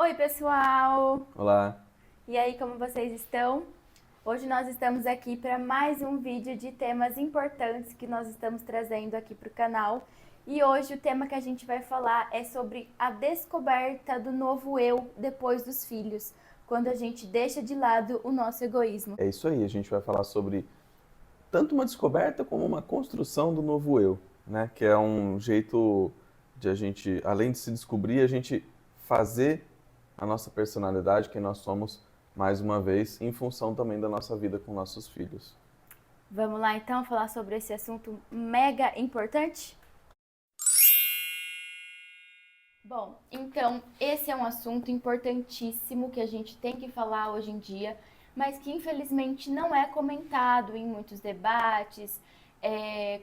Oi, pessoal! Olá, E aí, como vocês estão? Hoje nós estamos aqui para mais um vídeo de temas importantes que nós estamos trazendo aqui para o canal. E hoje o tema que a gente vai falar é sobre a descoberta do novo eu depois dos filhos, quando a gente deixa de lado o nosso egoísmo. é isso aí. A gente vai falar sobre tanto uma descoberta como uma construção do novo eu, né? Que é um jeito de a gente, além de se descobrir, a gente fazer a nossa personalidade, quem nós somos, mais uma vez, em função também da nossa vida com nossos filhos. Vamos lá então falar sobre esse assunto mega importante? Bom, então esse é um assunto importantíssimo que a gente tem que falar hoje em dia, mas que infelizmente não é comentado em muitos debates.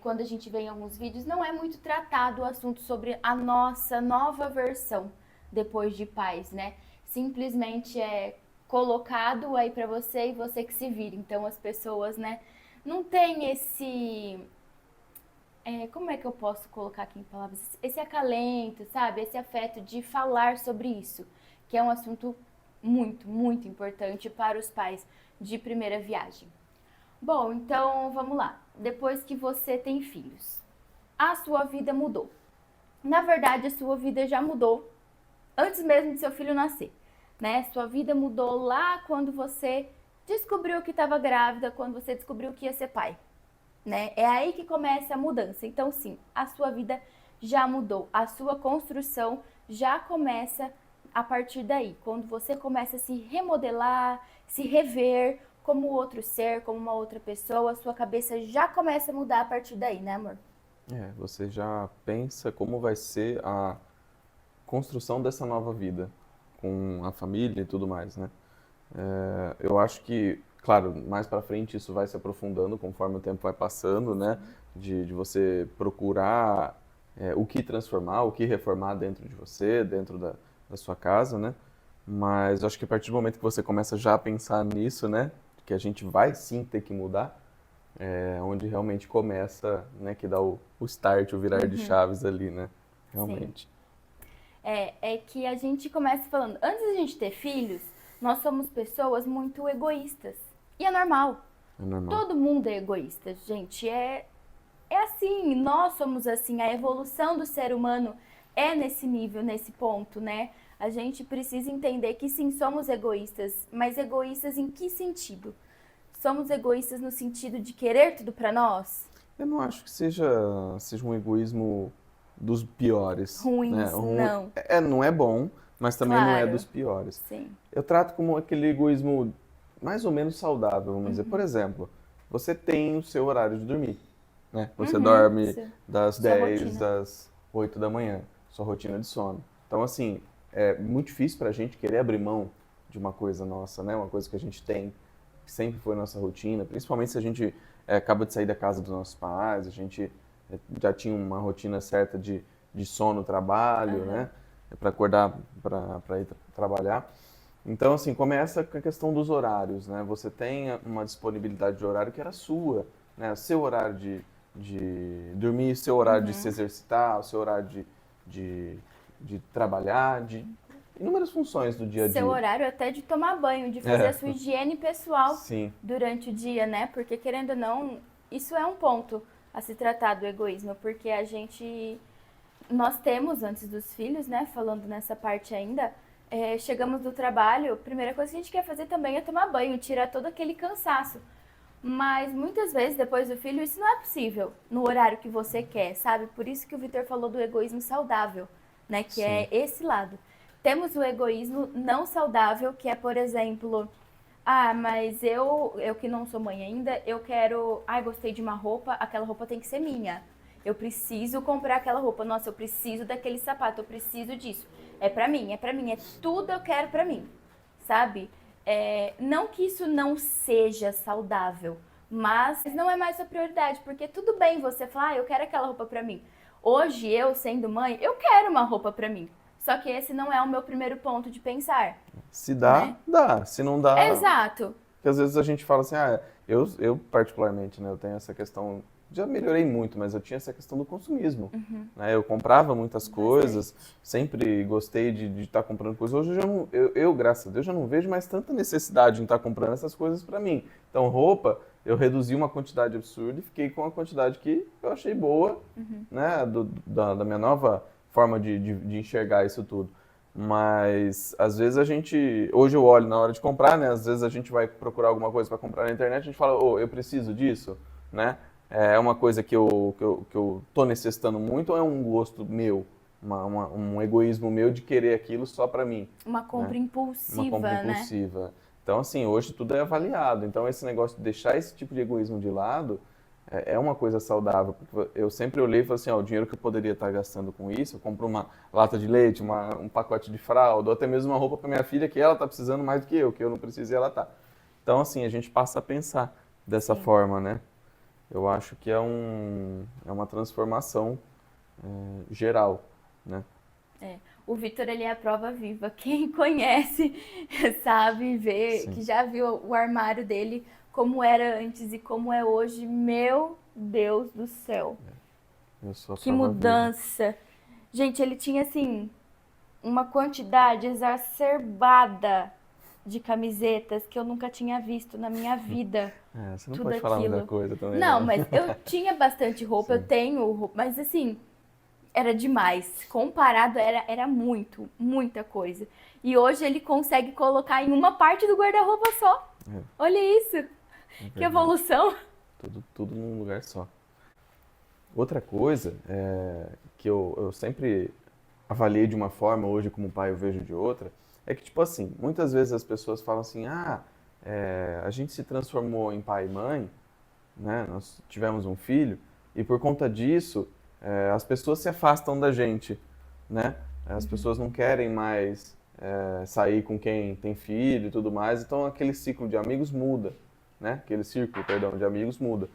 Quando a gente vê em alguns vídeos, não é muito tratado o assunto sobre a nossa nova versão depois de pais, né? Simplesmente é colocado aí pra você e você que se vira. Então as pessoas, né, não tem como é que eu posso colocar aqui em palavras? Esse acalento, sabe? Esse afeto de falar sobre isso, que é um assunto muito, muito importante para os pais de primeira viagem. Bom, então vamos lá. Depois que você tem filhos, a sua vida mudou. Na verdade, a sua vida já mudou antes mesmo de seu filho nascer, né? Sua vida mudou lá quando você descobriu que estava grávida, quando você descobriu que ia ser pai, né? É aí que começa a mudança. Então, sim, a sua vida já mudou, a sua construção já começa a partir daí, quando você começa a se remodelar, se rever como outro ser, como uma outra pessoa, a sua cabeça já começa a mudar a partir daí, né, amor? Você já pensa como vai ser a construção dessa nova vida, com a família e tudo mais, né? Eu acho que, claro, mais para frente isso vai se aprofundando conforme o tempo vai passando, né? De você procurar o que transformar, o que reformar dentro de você, dentro da sua casa, né? Mas eu acho que a partir do momento que você começa já a pensar nisso, né? Que a gente vai sim ter que mudar, é onde realmente começa, né? Que dá o start, o virar de chaves ali, né? Sim. Realmente. É que a gente começa falando, antes de a gente ter filhos, nós somos pessoas muito egoístas. E é normal. É normal. Todo mundo é egoísta, gente. É assim, nós somos assim, a evolução do ser humano é nesse nível, nesse ponto, né? A gente precisa entender que sim, somos egoístas, mas egoístas em que sentido? Somos egoístas no sentido de querer tudo pra nós? Eu não acho que seja um egoísmo dos piores, né? Ruins? Não. Não é bom, mas também não é Claro. dos piores. Sim. Eu trato como aquele egoísmo mais ou menos saudável, vamos dizer. Por exemplo, você tem o seu horário de dormir, né? Você dorme das Sua 10, rotina. das 8 da manhã, sua rotina de sono. Então, assim, é muito difícil pra gente querer abrir mão de uma coisa nossa, né? Uma coisa que a gente tem, que sempre foi nossa rotina, principalmente se a gente acaba de sair da casa dos nossos pais, a gente já tinha uma rotina certa de sono, trabalho, né? Para acordar para ir trabalhar. Então, assim, começa com a questão dos horários, né? Você tem uma disponibilidade de horário que era sua, né? O seu horário de dormir, seu horário de se exercitar, o seu horário de, de trabalhar, de inúmeras funções do dia a Seu dia. horário até de tomar banho, de fazer a É, sua higiene pessoal sim, durante o dia, né? Porque querendo ou não, isso é um ponto a se tratar do egoísmo, porque nós temos antes dos filhos, né? Falando nessa parte ainda, chegamos do trabalho, a primeira coisa que a gente quer fazer também é tomar banho, tirar todo aquele cansaço. Mas muitas vezes depois do filho isso não é possível no horário que você quer, sabe? Por isso que o Vitor falou do egoísmo saudável, né? Que sim. é esse lado. Temos o egoísmo não saudável, que é, por exemplo, mas eu que não sou mãe ainda, eu quero, gostei de uma roupa, aquela roupa tem que ser minha. Eu preciso comprar aquela roupa. Nossa, eu preciso daquele sapato, eu preciso disso. É pra mim, é tudo eu quero pra mim, sabe? Não que isso não seja saudável, mas não é mais sua prioridade, porque tudo bem você falar, eu quero aquela roupa pra mim. Hoje, eu sendo mãe, eu quero uma roupa pra mim. Só que esse não é o meu primeiro ponto de pensar, Se dá, né? dá. Se não dá, Exato. porque às vezes a gente fala assim, eu particularmente, né, eu tenho essa questão já melhorei muito, mas eu tinha essa questão do consumismo, né? Eu comprava muitas coisas, sempre gostei de estar comprando coisas. Hoje eu, graças a Deus, já não vejo mais tanta necessidade em estar comprando essas coisas para mim. Então, roupa, eu reduzi uma quantidade absurda e fiquei com a quantidade que eu achei boa, né? Da minha nova forma de enxergar isso tudo. Mas às vezes hoje eu olho na hora de comprar, né? Às vezes a gente vai procurar alguma coisa para comprar na internet, a gente fala, eu preciso disso, né? É uma coisa que eu tô necessitando muito ou é um gosto meu, um egoísmo meu de querer aquilo só para mim, Uma compra né? impulsiva, Uma compra né? impulsiva. Então, assim, hoje tudo é avaliado. Então, esse negócio de deixar esse tipo de egoísmo de lado é uma coisa saudável. Porque eu sempre olhei e falei assim, o dinheiro que eu poderia estar gastando com isso, eu compro uma lata de leite, um pacote de fralda, ou até mesmo uma roupa para minha filha que ela está precisando mais do que eu não preciso e ela tá. Então, assim, a gente passa a pensar dessa Sim. forma, né? Eu acho que é uma transformação geral, né? O Vitor, ele é a prova viva. Quem conhece sabe ver, Sim, que já viu o armário dele como era antes e como é hoje. Meu Deus do céu. eu sou a Que prova viva. mudança. Gente, ele tinha assim uma quantidade exacerbada de camisetas que eu nunca tinha visto na minha vida. Você não Tudo pode falar muita aquilo. coisa também, Não, não. mas eu tinha bastante roupa, eu Sim. tenho roupa, mas assim, era demais. Comparado, era muito, muita coisa. E hoje ele consegue colocar em uma parte do guarda-roupa só. É, Olha isso, é que verdade. evolução. Tudo num lugar só. Outra coisa que eu sempre avaliei de uma forma, hoje como pai eu vejo de outra, é que, tipo assim, muitas vezes as pessoas falam assim, a gente se transformou em pai e mãe, né? Nós tivemos um filho, e por conta disso, as pessoas se afastam da gente, né? As pessoas não querem mais sair com quem tem filho e tudo mais, então aquele ciclo de amigos muda, né? Aquele círculo, perdão, de amigos muda.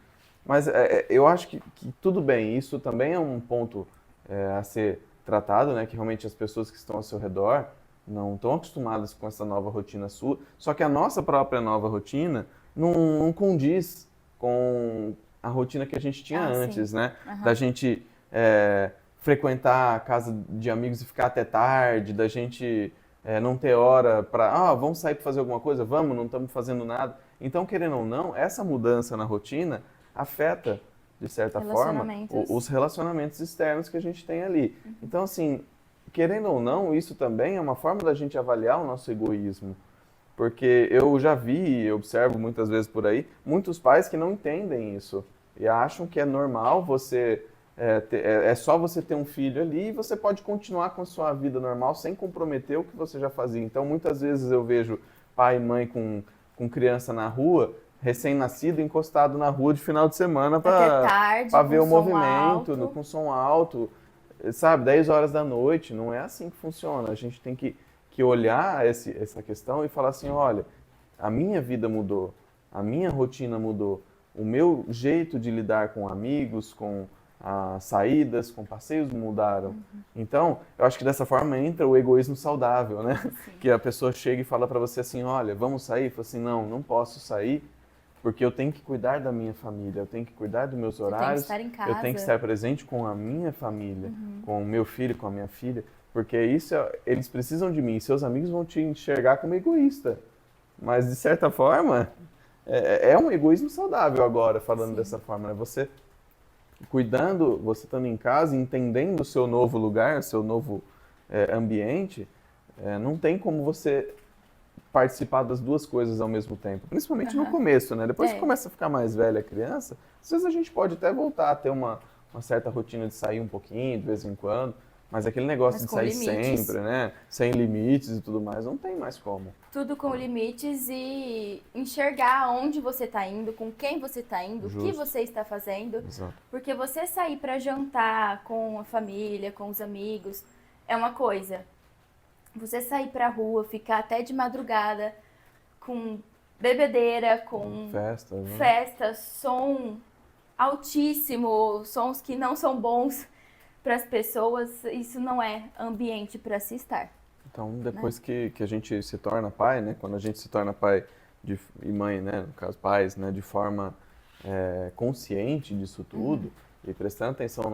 Mas eu acho que tudo bem, isso também é um ponto a ser tratado, né? Que realmente as pessoas que estão ao seu redor não estão acostumadas com essa nova rotina sua, só que a nossa própria nova rotina não condiz com a rotina que a gente tinha Ah, sim. antes, né? Da Aham. gente frequentar a casa de amigos e ficar até tarde, da gente não ter hora para, vamos sair para fazer alguma coisa? Vamos, não estamos fazendo nada. Então, querendo ou não, essa mudança na rotina afeta, de certa forma, Relacionamentos. os relacionamentos externos que a gente tem ali. Então, assim, querendo ou não, isso também é uma forma da gente avaliar o nosso egoísmo. Porque eu já vi e observo muitas vezes por aí, muitos pais que não entendem isso e acham que é normal você é só você ter um filho ali e você pode continuar com a sua vida normal sem comprometer o que você já fazia. Então, muitas vezes eu vejo pai e mãe com criança na rua, recém-nascido, encostado na rua de final de semana Até para tarde, ver com o som movimento, alto. com som alto, sabe, 10 horas da noite. Não é assim que funciona. A gente tem que olhar essa questão e falar assim, olha, a minha vida mudou, a minha rotina mudou, o meu jeito de lidar com amigos, com saídas, com passeios mudaram. Então, eu acho que dessa forma entra o egoísmo saudável, né? Sim. Que a pessoa chega e fala para você assim, olha, vamos sair? Fala assim, não posso sair porque eu tenho que cuidar da minha família, eu tenho que cuidar dos meus Você tem que horários, estar em eu tenho que casa. estar presente com a minha família, com o meu filho, com a minha filha, porque eles precisam de mim. Seus amigos vão te enxergar como egoísta, mas de certa forma é um egoísmo saudável agora, falando Sim. dessa forma, né? Você cuidando, você estando em casa, entendendo o seu novo lugar, o seu novo ambiente, não tem como você participar das duas coisas ao mesmo tempo. Principalmente no Aham. começo, né? Depois que É. começa a ficar mais velha a criança, às vezes a gente pode até voltar a ter uma certa rotina de sair um pouquinho, de vez em quando, mas aquele negócio Mas de com sair limites. sempre, né? Sem limites e tudo mais, não tem mais como. Tudo com limites e enxergar onde você está indo, com quem você está indo, o que Justo. você está fazendo. Exato. Porque você sair para jantar com a família, com os amigos, é uma coisa. Você sair pra rua, ficar até de madrugada com bebedeira, com Festas, né? festa, som altíssimo, sons que não são bons para as pessoas, isso não é ambiente para se estar, Então, né? depois que a gente se torna pai, né? Quando a gente se torna pai e mãe, né? No caso, pais, né? De forma consciente disso tudo e prestando atenção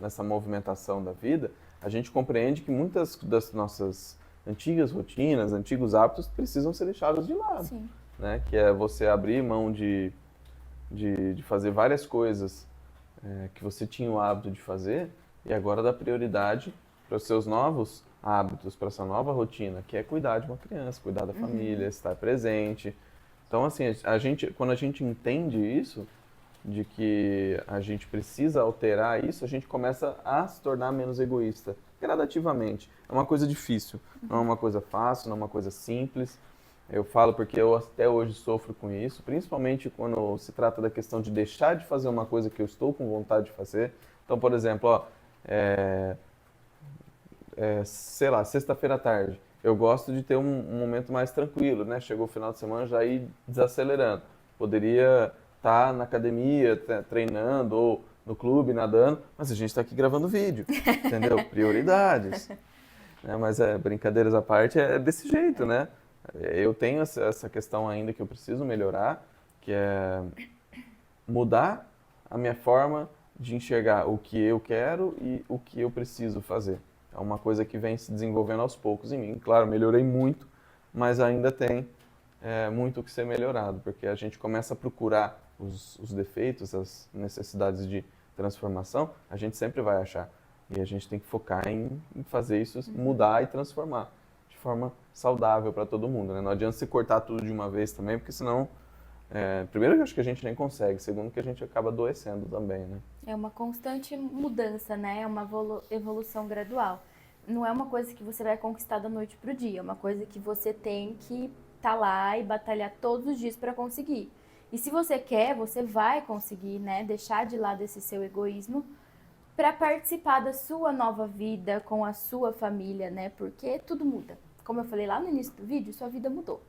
nessa movimentação da vida, a gente compreende que muitas das nossas antigas rotinas, antigos hábitos precisam ser deixados de lado, Sim. né? Que é você abrir mão de fazer várias coisas que você tinha o hábito de fazer e agora dar prioridade para os seus novos hábitos, para essa nova rotina, que é cuidar de uma criança, cuidar da família, estar presente. Então, assim, quando a gente entende isso, de que a gente precisa alterar isso, a gente começa a se tornar menos egoísta, gradativamente. É uma coisa difícil, não é uma coisa fácil, não é uma coisa simples. Eu falo porque eu até hoje sofro com isso, principalmente quando se trata da questão de deixar de fazer uma coisa que eu estou com vontade de fazer. Então, por exemplo, sei lá, sexta-feira à tarde, eu gosto de ter um momento mais tranquilo, né? Chegou o final de semana, já ir desacelerando. Poderia estar na academia, treinando, ou no clube, nadando, mas a gente está aqui gravando vídeo, entendeu? Prioridades. Né? Mas brincadeiras à parte, é desse jeito, né? Eu tenho essa questão ainda que eu preciso melhorar, que é mudar a minha forma de enxergar o que eu quero e o que eu preciso fazer. É uma coisa que vem se desenvolvendo aos poucos em mim. Claro, melhorei muito, mas ainda tem muito o que ser melhorado, porque a gente começa a procurar os defeitos, as necessidades de transformação, a gente sempre vai achar. E a gente tem que focar em fazer isso mudar e transformar de forma saudável para todo mundo, né? Não adianta se cortar tudo de uma vez também, porque senão, primeiro, eu acho que a gente nem consegue, segundo, que a gente acaba adoecendo também, né? É uma constante mudança, né? É uma evolução gradual. Não é uma coisa que você vai conquistar da noite pro dia, é uma coisa que você tem que estar lá e batalhar todos os dias para conseguir. E se você quer, você vai conseguir, né? Deixar de lado esse seu egoísmo para participar da sua nova vida com a sua família, né? Porque tudo muda. Como eu falei lá no início do vídeo, sua vida mudou.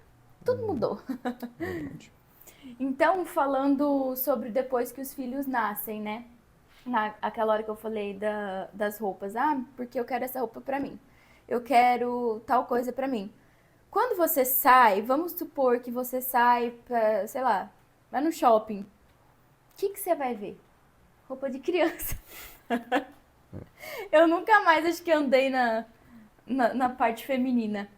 Tudo mudou. Então, falando sobre depois que os filhos nascem, né? Aquela hora que eu falei das roupas. Ah, porque eu quero essa roupa pra mim. Eu quero tal coisa pra mim. Quando você sai, vamos supor que você sai pra, sei lá, vai no shopping. O que você vai ver? Roupa de criança. Eu nunca mais acho que andei na parte feminina.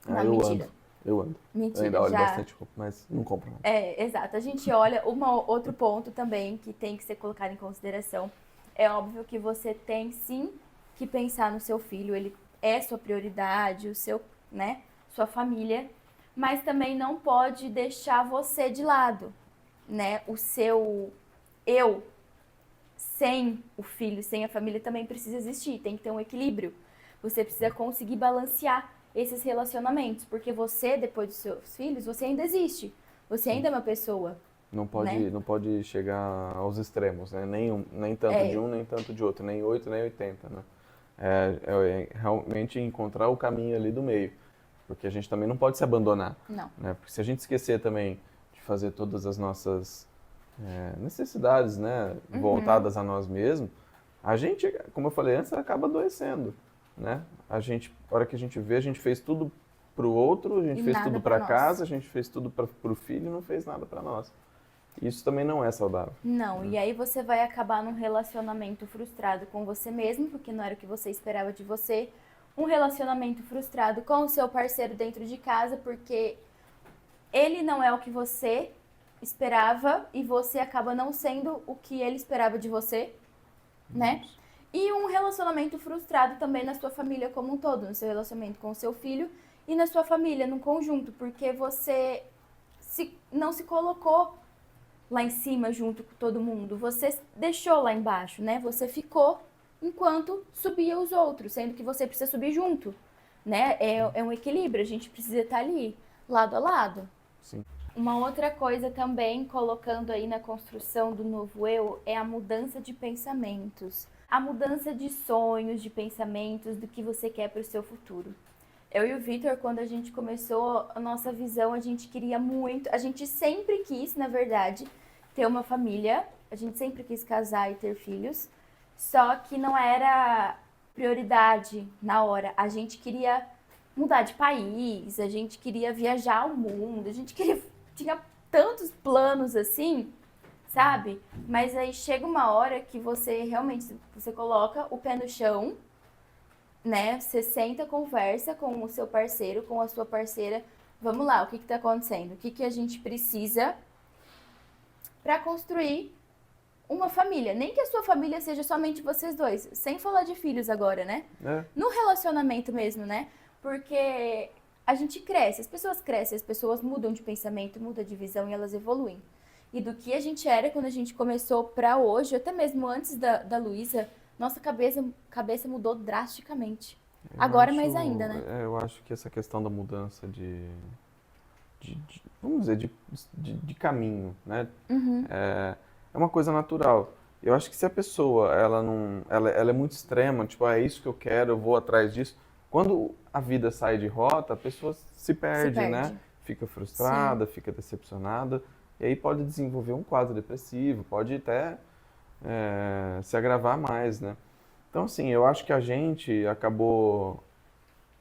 Não, eu mentira. Eu ando. Mentira, Eu ainda olho já. bastante roupa, mas não compro nada. Exato. A gente olha outro ponto também que tem que ser colocado em consideração. É óbvio que você tem sim que pensar no seu filho, ele é sua prioridade, o seu, né, sua família, mas também não pode deixar você de lado, né? O seu eu sem o filho, sem a família também precisa existir, tem que ter um equilíbrio. Você precisa conseguir balancear esses relacionamentos, porque você, depois dos seus filhos, você ainda existe. Você ainda é uma pessoa. Não pode, né? não pode chegar aos extremos, né? Nem tanto de um, nem tanto de outro, nem 8, nem 80, né? É realmente encontrar o caminho ali do meio, porque a gente também não pode se abandonar. Não. Né? Porque se a gente esquecer também de fazer todas as nossas necessidades, né, voltadas a nós mesmos, a gente, como eu falei antes, acaba adoecendo, né? A hora que a gente vê, a gente fez tudo pro outro, a gente E fez nada tudo pra para nós. casa, a gente fez tudo pro filho e não fez nada para nós. Isso também não é saudável. Não, e aí você vai acabar num relacionamento frustrado com você mesmo, porque não era o que você esperava de você. Um relacionamento frustrado com o seu parceiro dentro de casa, porque ele não é o que você esperava e você acaba não sendo o que ele esperava de você, né? E um relacionamento frustrado também na sua família como um todo, no seu relacionamento com o seu filho e na sua família, no conjunto, porque você não se colocou lá em cima junto com todo mundo, você deixou lá embaixo, né? Você ficou enquanto subia os outros, sendo que você precisa subir junto, né? É um equilíbrio, a gente precisa estar ali, lado a lado. Sim. Uma outra coisa também, colocando aí na construção do novo eu, é a mudança de pensamentos. A mudança de sonhos, de pensamentos, do que você quer para o seu futuro. Eu e o Vitor, quando a gente começou a nossa visão, a gente queria muito, a gente sempre quis, na verdade, ter uma família, a gente sempre quis casar e ter filhos, só que não era prioridade na hora. A gente queria mudar de país, a gente queria viajar ao mundo, a gente tinha tantos planos assim, sabe? Mas aí chega uma hora que você realmente, você coloca o pé no chão, né? Você senta, conversa com o seu parceiro, com a sua parceira. Vamos lá, o que está acontecendo? O que, que a gente precisa para construir uma família? Nem que a sua família seja somente vocês dois, sem falar de filhos agora, né? É. No relacionamento mesmo, né? Porque a gente cresce, as pessoas crescem, as pessoas mudam de pensamento, mudam de visão e elas evoluem. E do que a gente era quando a gente começou para hoje, até mesmo antes da Luísa, nossa cabeça mudou drasticamente. Agora mais ainda, né? Eu acho que essa questão da mudança vamos dizer, de caminho, né? É uma coisa natural. Eu acho que se a pessoa, ela não, ela é muito extrema, tipo, é isso que eu quero, eu vou atrás disso. Quando a vida sai de rota, a pessoa se perde, né? Fica frustrada, fica decepcionada, e aí pode desenvolver um quadro depressivo, pode até se agravar mais, né? Então, assim, eu acho que a gente acabou.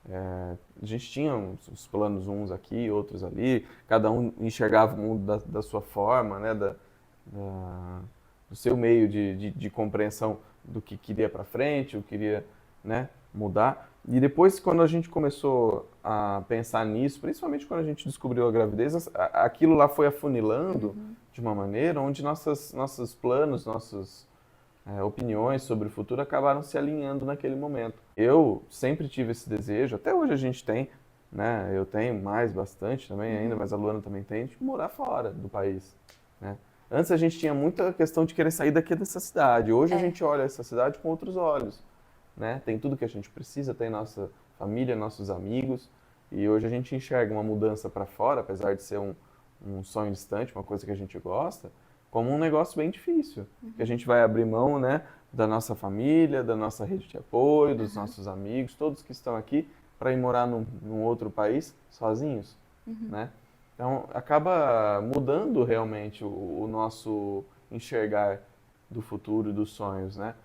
A gente tinha uns planos uns aqui, outros ali, cada um enxergava o mundo da sua forma, né? Do seu meio de compreensão do que queria para frente, o que queria, né, mudar. E depois, quando a gente começou a pensar nisso, principalmente quando a gente descobriu a gravidez, aquilo lá foi afunilando de uma maneira onde nossos planos, nossas opiniões sobre o futuro acabaram se alinhando naquele momento. Eu sempre tive esse desejo, até hoje a gente tem, né? Eu tenho mais bastante também ainda, mas a Luana também tem, de morar fora do país, né? Antes a gente tinha muita questão de querer sair daqui dessa cidade. Hoje a gente olha essa cidade com outros olhos, né? Tem tudo que a gente precisa, tem nossa família, nossos amigos, e hoje a gente enxerga uma mudança para fora, apesar de ser um sonho distante, uma coisa que a gente gosta, como um negócio bem difícil, que a gente vai abrir mão, né, da nossa família, da nossa rede de apoio, dos nossos amigos, todos que estão aqui, para ir morar num outro país sozinhos, né? Então, acaba mudando realmente o nosso enxergar do futuro e dos sonhos, né?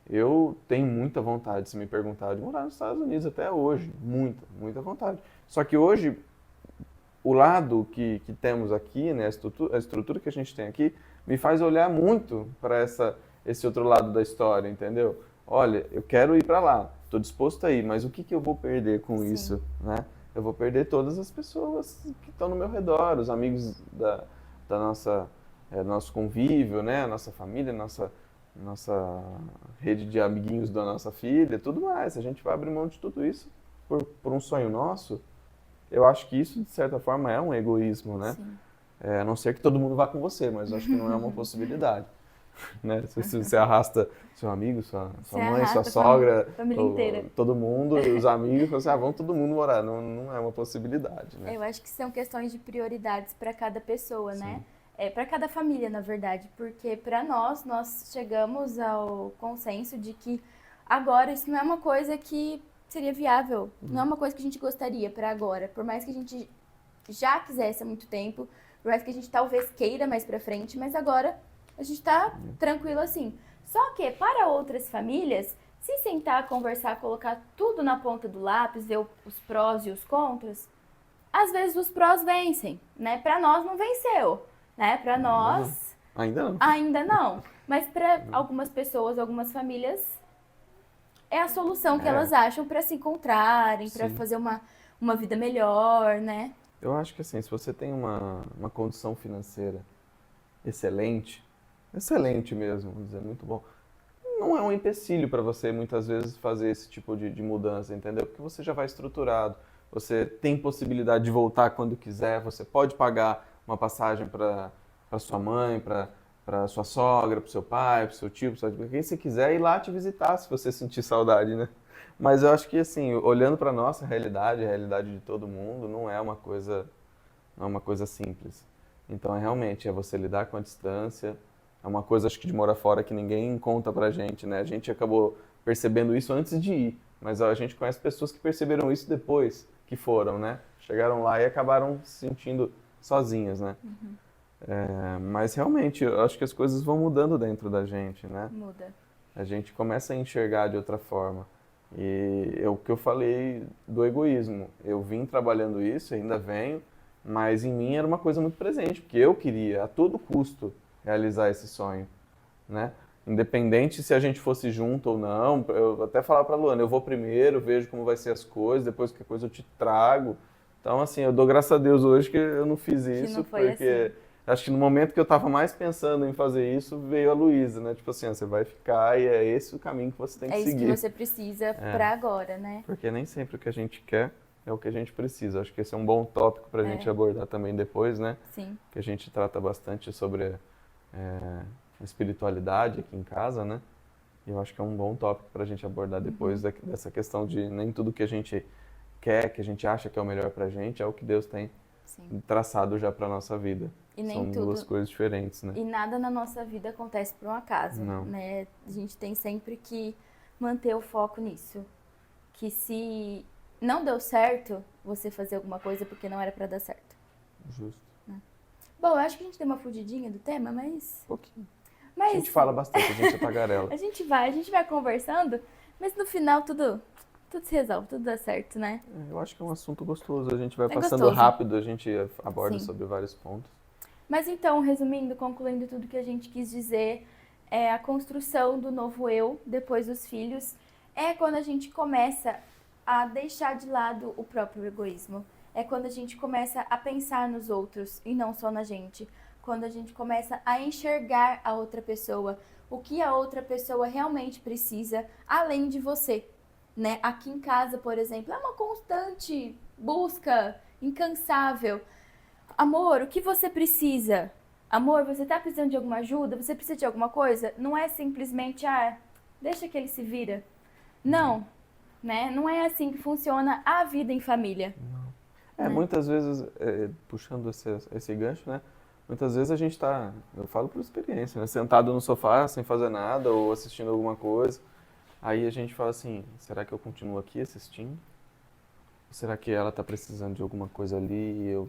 Eu tenho muita vontade, se me perguntar, de morar nos Estados Unidos até hoje. Muita, muita vontade. Só que hoje, o lado que temos aqui, né, a estrutura que a gente tem aqui, me faz olhar muito para esse outro lado da história, entendeu? Olha, eu quero ir para lá, estou disposto a ir, mas o que eu vou perder com isso, né? Eu vou perder todas as pessoas que estão no meu redor, os amigos da nosso convívio, né? A nossa família, nossa rede de amiguinhos da nossa filha, tudo mais. A gente vai abrir mão de tudo isso por um sonho nosso. Eu acho que isso, de certa forma, é um egoísmo, né? A não ser que todo mundo vá com você, mas eu acho que não é uma possibilidade. Né? Se você arrasta seu amigo, sua mãe, sua sogra, família inteira. todo mundo, os amigos, você, vamos todo mundo morar. Não é uma possibilidade, né? Eu acho que são questões de prioridades para cada pessoa, né? Para cada família, na verdade, porque para nós chegamos ao consenso de que agora isso não é uma coisa que seria viável, não é uma coisa que a gente gostaria para agora, por mais que a gente já quisesse há muito tempo, por mais que a gente talvez queira mais para frente, mas agora a gente tá tranquilo assim. Só que para outras famílias, se sentar, conversar, colocar tudo na ponta do lápis, ver os prós e os contras, às vezes os prós vencem, né? Para nós não venceu, né? Para nós ainda não. Mas para algumas pessoas, algumas famílias, é a solução que elas acham para se encontrarem, para fazer uma vida melhor, né? Eu acho que assim, se você tem uma condição financeira excelente mesmo, vamos dizer, muito bom, não é um empecilho para você muitas vezes fazer esse tipo de mudança, entendeu? Porque você já vai estruturado, você tem possibilidade de voltar quando quiser, você pode pagar uma passagem para sua mãe, para sua sogra, para seu pai, para seu tio, para quem você quiser ir lá te visitar se você sentir saudade, né? Mas eu acho que assim, olhando para nossa realidade, a realidade de todo mundo, não é uma coisa simples. Então realmente é você lidar com a distância. É uma coisa, acho que de morar fora que ninguém conta pra gente, né? A gente acabou percebendo isso antes de ir, mas a gente conhece pessoas que perceberam isso depois que foram, né? Chegaram lá e acabaram se sentindo sozinhas, né? Mas realmente, eu acho que as coisas vão mudando dentro da gente, né? Muda. A gente começa a enxergar de outra forma. E é o que eu falei do egoísmo. Eu vim trabalhando isso, ainda venho, mas em mim era uma coisa muito presente, porque eu queria, a todo custo, realizar esse sonho, né? Independente se a gente fosse junto ou não, eu até falar para a Luana, eu vou primeiro, vejo como vai ser as coisas, depois qualquer coisa eu te trago. Então, assim, eu dou graças a Deus hoje que eu não fiz Que isso, não foi porque assim. acho que no momento que eu estava mais pensando em fazer isso, veio a Luísa, né? Tipo assim, ó, você vai ficar e é esse o caminho que você tem que É isso que seguir. você precisa É, pra agora, né? porque nem sempre o que a gente quer é o que a gente precisa. Acho que esse é um bom tópico para a gente É, abordar também depois, né? sim. Que a gente trata bastante sobre espiritualidade aqui em casa, né? E eu acho que é um bom tópico para a gente abordar depois dessa questão de nem tudo que a gente quer, que a gente acha que é o melhor para a gente, é o que Deus tem Sim. traçado já para nossa vida. E nem São duas tudo, coisas diferentes, né? e nada na nossa vida acontece por um acaso, Não, né? A gente tem sempre que manter o foco nisso. Que se não deu certo, você fazer alguma coisa porque não era pra dar certo. justo. Bom, eu acho que a gente deu uma fugidinha do tema, Um pouquinho. A mas gente fala bastante, a gente é tagarela. a gente vai conversando, mas no final tudo se resolve, tudo dá certo, né? Eu acho que é um assunto gostoso, a gente vai É passando gostoso. rápido, a gente aborda Sim. sobre vários pontos. Mas então, resumindo, concluindo tudo que a gente quis dizer, é a construção do novo eu, depois dos filhos, é quando a gente começa a deixar de lado o próprio egoísmo. É quando a gente começa a pensar nos outros e não só na gente. Quando a gente começa a enxergar a outra pessoa, o que a outra pessoa realmente precisa, além de você, né? Aqui em casa, por exemplo, é uma constante busca incansável. Amor, o que você precisa? Amor, você tá precisando de alguma ajuda? Você precisa de alguma coisa? Não é simplesmente, deixa que ele se vira. Não, né? Não é assim que funciona a vida em família, né? Muitas vezes, puxando esse gancho, né? Muitas vezes a gente tá, eu falo por experiência, né? Sentado no sofá sem fazer nada ou assistindo alguma coisa. Aí a gente fala assim, será que eu continuo aqui assistindo? Ou será que ela tá precisando de alguma coisa ali e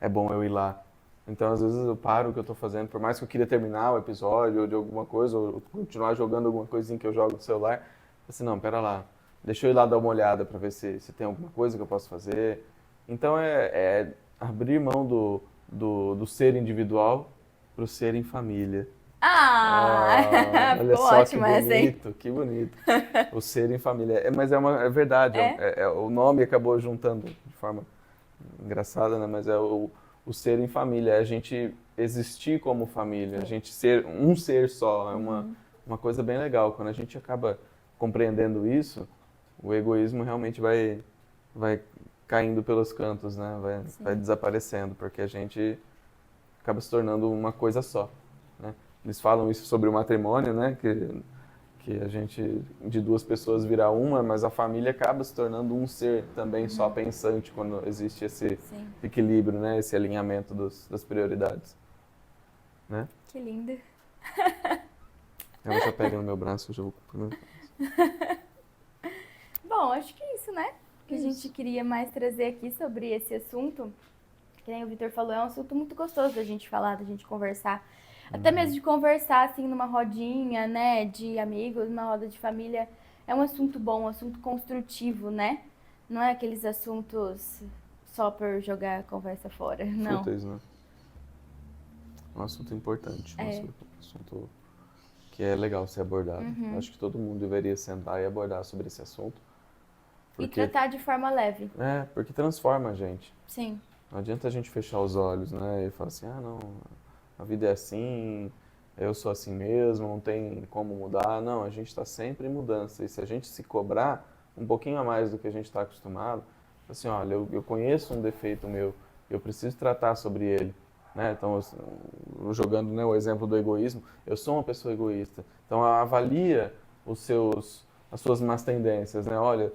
é bom eu ir lá? Então, às vezes eu paro o que eu tô fazendo, por mais que eu queria terminar o episódio ou de alguma coisa, ou continuar jogando alguma coisinha que eu jogo no celular, assim, não, pera lá, deixa eu ir lá dar uma olhada para ver se tem alguma coisa que eu posso fazer. Então, é abrir mão do ser individual para o ser em família. Ah, olha Ficou só que ótima essa, hein? bonito, que bonito. O ser em família. Mas é verdade, É? o nome acabou juntando de forma engraçada, né? Mas é o ser em família, é a gente existir como família, a gente ser um ser só. É uma coisa bem legal. Quando a gente acaba compreendendo isso, o egoísmo realmente vai caindo pelos cantos, né? Vai Sim. desaparecendo, porque a gente acaba se tornando uma coisa só, né? Eles falam isso sobre o matrimônio, né? Que a gente, de duas pessoas vira uma, mas a família acaba se tornando um ser também só pensante quando existe esse Sim. equilíbrio, né? Esse alinhamento das prioridades, né? Que lindo. Ela já pega no meu braço, eu já vou cumprimentar. Bom, acho que é isso, né? Que a gente queria mais trazer aqui sobre esse assunto. Que nem o Vitor falou, é um assunto muito gostoso da gente falar, da gente conversar. Até mesmo de conversar, assim, numa rodinha, né? De amigos, numa roda de família. É um assunto bom, um assunto construtivo, né? Não é aqueles assuntos só por jogar a conversa fora, não. Fúteis, né? É um assunto importante, um assunto que é legal ser abordado. Acho que todo mundo deveria sentar e abordar sobre esse assunto. E Porque, tratar de forma leve. porque transforma a gente. Sim, Não adianta a gente fechar os olhos, né? E falar assim, não, a vida é assim, eu sou assim mesmo, não tem como mudar. Não, a gente está sempre em mudança. E se a gente se cobrar um pouquinho a mais do que a gente está acostumado, assim, olha, eu conheço um defeito meu, eu preciso tratar sobre ele, né? Então, jogando, né, o exemplo do egoísmo, eu sou uma pessoa egoísta. Então, avalia as suas más tendências, né? Olha,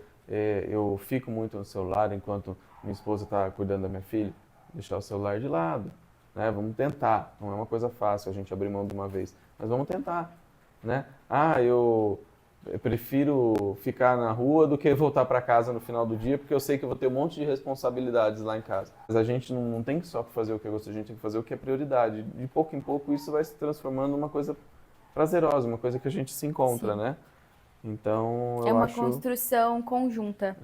eu fico muito no celular enquanto minha esposa está cuidando da minha filha. Deixar o celular de lado, né? Vamos tentar. Não é uma coisa fácil a gente abrir mão de uma vez, mas vamos tentar, né? Eu prefiro ficar na rua do que voltar para casa no final do dia, porque eu sei que eu vou ter um monte de responsabilidades lá em casa. Mas a gente não tem que só fazer o que gosta, a gente tem que fazer o que é prioridade. De pouco em pouco isso vai se transformando numa coisa prazerosa, uma coisa que a gente se encontra, sim. né? Então É eu uma acho construção conjunta.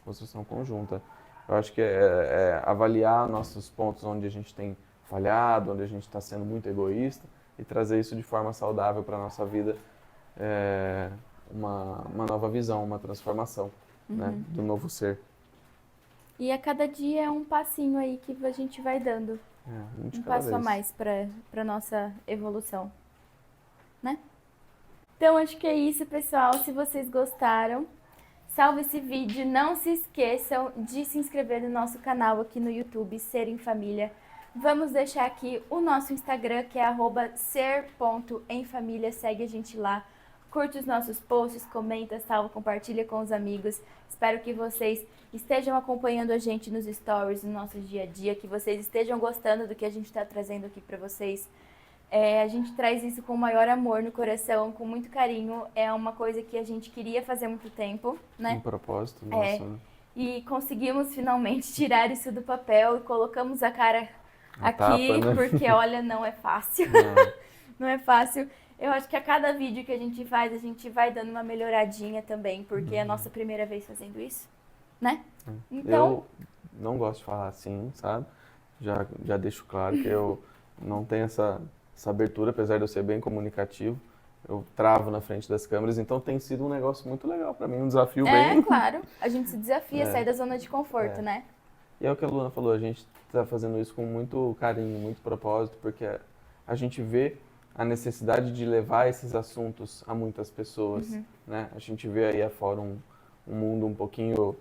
construção conjunta. Eu acho que é avaliar nossos pontos onde a gente tem falhado, onde a gente está sendo muito egoísta, e trazer isso de forma saudável para a nossa vida, uma nova visão, uma transformação, né, do novo ser. E a cada dia é um passinho aí que a gente vai dando. Um de Um cada passo a vez. mais para nossa evolução, né? Então acho que é isso, pessoal. Se vocês gostaram, salve esse vídeo. Não se esqueçam de se inscrever no nosso canal aqui no YouTube, Ser em Família. Vamos deixar aqui o nosso Instagram, que é @ser.emfamilia. Segue a gente lá. Curte os nossos posts, comenta, salva, compartilha com os amigos. Espero que vocês estejam acompanhando a gente nos stories, no nosso dia a dia, que vocês estejam gostando do que a gente está trazendo aqui para vocês. A gente traz isso com o maior amor no coração, com muito carinho. É uma coisa que a gente queria fazer há muito tempo, né? Um propósito nosso, né? E conseguimos finalmente tirar isso do papel e colocamos a cara aqui, tapa, né? porque olha, não é fácil. Não. Não é fácil. Eu acho que a cada vídeo que a gente faz, a gente vai dando uma melhoradinha também, porque é a nossa primeira vez fazendo isso, né? Então, Eu não gosto de falar assim, sabe? Já deixo claro que eu não tenho essa abertura, apesar de eu ser bem comunicativo. Eu travo na frente das câmeras, então tem sido um negócio muito legal para mim, um desafio bem... claro, a gente se desafia a sair da zona de conforto, né? E é o que a Luna falou, a gente está fazendo isso com muito carinho, muito propósito, porque a gente vê a necessidade de levar esses assuntos a muitas pessoas, né? A gente vê aí afora um mundo um pouquinho,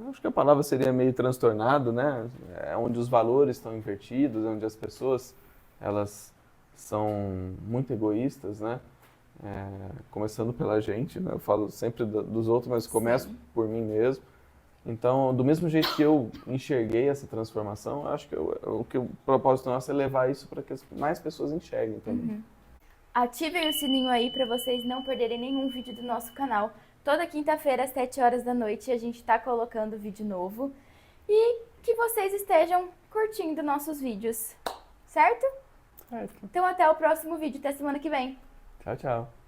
acho que a palavra seria meio transtornado, né? Onde os valores estão invertidos, onde as pessoas, elas são muito egoístas, né? Começando pela gente, né? Eu falo sempre dos outros, mas começo por mim mesmo. Então, do mesmo jeito que eu enxerguei essa transformação, eu acho que o propósito nosso é levar isso para que mais pessoas enxerguem também. Ativem o sininho aí para vocês não perderem nenhum vídeo do nosso canal. Toda quinta-feira, às 7 horas da noite, a gente está colocando vídeo novo. E que vocês estejam curtindo nossos vídeos, certo? Certo. Então, até o próximo vídeo. Até semana que vem. Tchau, tchau.